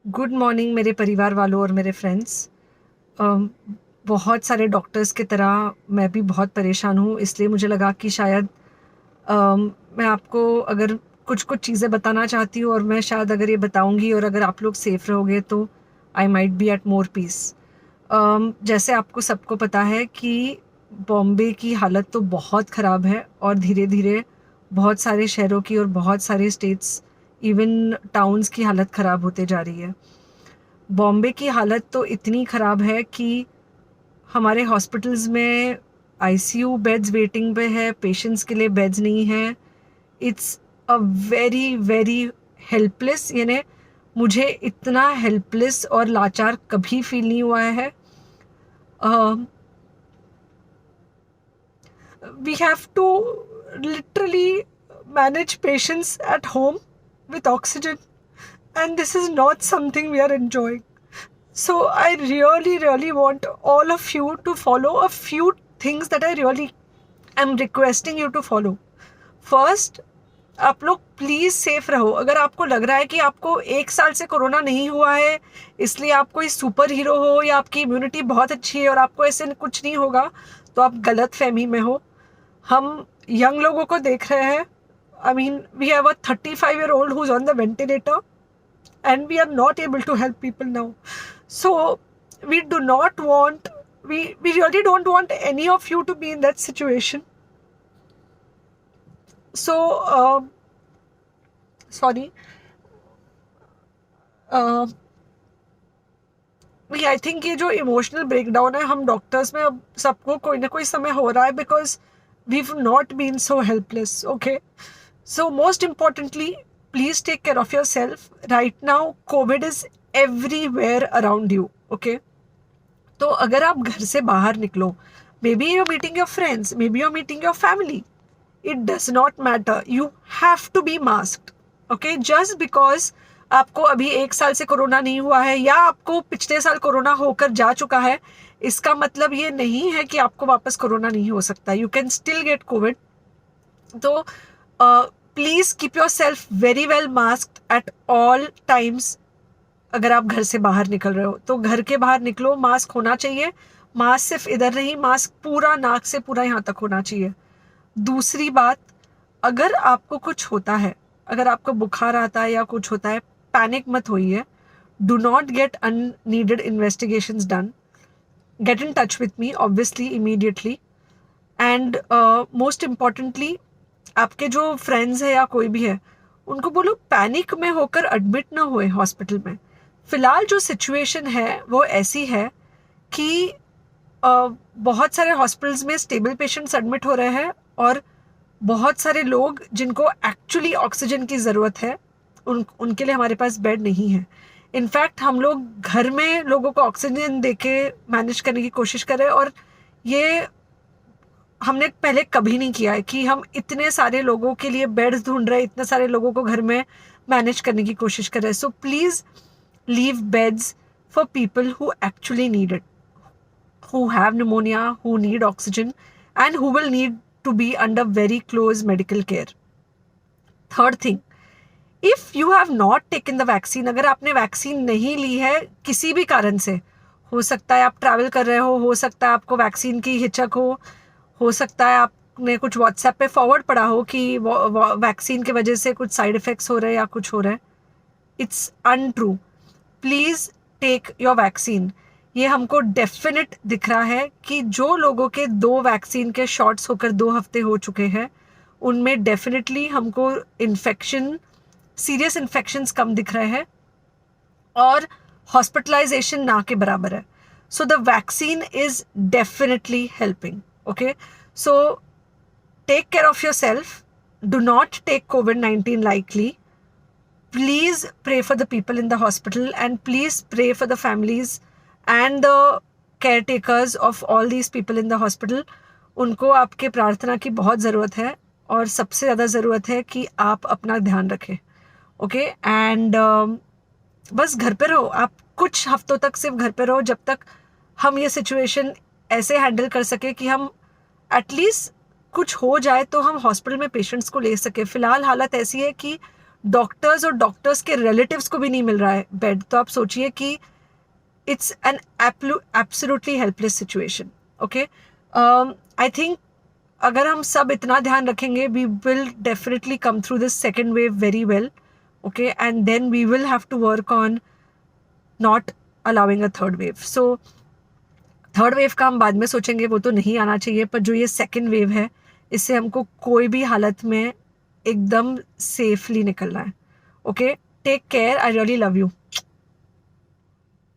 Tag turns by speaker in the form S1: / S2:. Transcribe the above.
S1: Good morning मेरे परिवार वालों और मेरे फ्रेंड्स। बहुत सारे डॉक्टर्स की तरह मैं भी बहुत परेशान हूँ, इसलिए मुझे लगा कि शायद मैं आपको अगर कुछ कुछ चीज़ें बताना चाहती हूँ और मैं शायद अगर ये बताऊँगी और अगर आप लोग सेफ़ रहोगे तो I might be at more peace. जैसे आपको सबको पता है कि बॉम्बे की हालत तो बहुत ख़राब है और धीरे धीरे बहुत सारे शहरों की और बहुत सारे स्टेट्स, इवन टाउन्स की हालत ख़राब होते जा रही है। बॉम्बे की हालत तो इतनी ख़राब है कि हमारे हॉस्पिटल्स में आईसीयू बेड्स वेटिंग पे है, पेशेंट्स के लिए बेड्स नहीं है। It's a very very helpless, यानी मुझे इतना हेल्पलेस और लाचार कभी फील नहीं हुआ है। We have to literally manage patients at home with oxygen, and this is not something we are enjoying. So I really want all of you to follow a few things that I really am requesting you to follow. First, आप लोग please safe रहो। अगर आपको लग रहा है कि आपको 1 साल से कोरोना नहीं हुआ है, इसलिए आप कोई सुपर हीरो हो या आपकी इम्यूनिटी बहुत अच्छी है और आपको ऐसे कुछ नहीं होगा, तो आप गलत फहमी में हो। हम यंग लोगों को देख रहे हैं। I mean we have a 35-year-old who's on the ventilator and we are not able to help people now. So we do not want, we really don't want any of you to be in that situation. So sorry, uh, I think ये जो emotional breakdown है हम doctors में अब सबको कोई ना कोई समय हो रहा है, because we have not been so helpless. Okay, so most importantly please take care of yourself. Right now Covid is everywhere around you. Okay, तो अगर आप घर से बाहर निकलो, maybe you're meeting your friends, maybe you're meeting your family, it does not matter, you have to be masked. Okay, just because आपको अभी 1 साल से कोरोना नहीं हुआ है या आपको पिछले साल कोरोना होकर जा चुका है, इसका मतलब ये नहीं है कि आपको वापस कोरोना नहीं हो सकता। You can still get COVID. तो please keep yourself very well masked at all times. अगर आप घर से बाहर निकल रहे हो तो घर के बाहर निकलो, मास्क होना चाहिए। मास्क सिर्फ इधर नहीं, मास्क पूरा नाक से पूरा यहाँ तक होना चाहिए। दूसरी बात, अगर आपको कुछ होता है, अगर आपको बुखार आता है या कुछ होता है, पैनिक मत होइए। Do not get unneeded investigations done. Get in touch with me obviously immediately. And most importantly, आपके जो फ्रेंड्स है या कोई भी है, उनको बोलो पैनिक में होकर एडमिट ना हुए हॉस्पिटल में। फिलहाल जो सिचुएशन है वो ऐसी है कि बहुत सारे हॉस्पिटल्स में स्टेबल पेशेंट्स एडमिट हो रहे हैं और बहुत सारे लोग जिनको एक्चुअली ऑक्सीजन की ज़रूरत है उनके लिए हमारे पास बेड नहीं है। इनफैक्ट हम लोग घर में लोगों को ऑक्सीजन देके मैनेज करने की कोशिश कर रहे हैं, और ये हमने पहले कभी नहीं किया है कि हम इतने सारे लोगों के लिए बेड्स ढूंढ रहे हैं, इतने सारे लोगों को घर में मैनेज करने की कोशिश कर रहे हैं। So please leave beds for people who actually need it, who have pneumonia, who need oxygen, and who will need to be under very close medical care. Third thing, if you have not taken the vaccine, अगर आपने vaccine नहीं ली है किसी भी कारण से, हो सकता है आप ट्रैवल कर रहे हो सकता है आपको वैक्सीन की हिचक हो सकता है आपने कुछ व्हाट्सएप पे फॉरवर्ड पढ़ा हो कि वैक्सीन की वजह से कुछ साइड इफ़ेक्ट्स हो रहे हैं या कुछ हो रहा है, it's untrue. Please take your vaccine. ये हमको डेफिनेट दिख रहा है कि जो लोगों के 2 वैक्सीन के शॉट्स होकर 2 हफ्ते हो चुके हैं, उनमें डेफिनेटली हमको इन्फेक्शन, सीरियस इन्फेक्शंस कम दिख रहे हैं और हॉस्पिटलाइजेशन ना के बराबर है। So the vaccine is definitely helping. Okay, so take care of yourself, do not take COVID-19 lightly. Please pray for the people in the hospital and please pray for the families and the caretakers of all these people in the hospital. उनको आपके प्रार्थना की बहुत ज़रूरत है और सबसे ज़्यादा ज़रूरत है कि आप अपना ध्यान रखें। ओके, एंड बस घर पे रहो। आप कुछ हफ्तों तक सिर्फ घर पे रहो जब तक हम ये सिचुएशन ऐसे हैंडल कर सके कि हम एटलीस्ट कुछ हो जाए तो हम हॉस्पिटल में पेशेंट्स को ले सके। फ़िलहाल हालत ऐसी है कि डॉक्टर्स और डॉक्टर्स के रिलेटिव्स को भी नहीं मिल रहा है बेड, तो आप सोचिए कि it's an absolutely helpless situation. Okay, I think अगर हम सब इतना ध्यान रखेंगे, we will definitely come through this second wave very well. Okay, and then we will have to work on not allowing a third wave. So third wave का हम बाद में सोचेंगे, वो तो नहीं आना चाहिए, पर जो ये सेकेंड वेव है इससे हमको कोई भी हालत में एकदम सेफली निकलना है. Okay, take care, I really love you.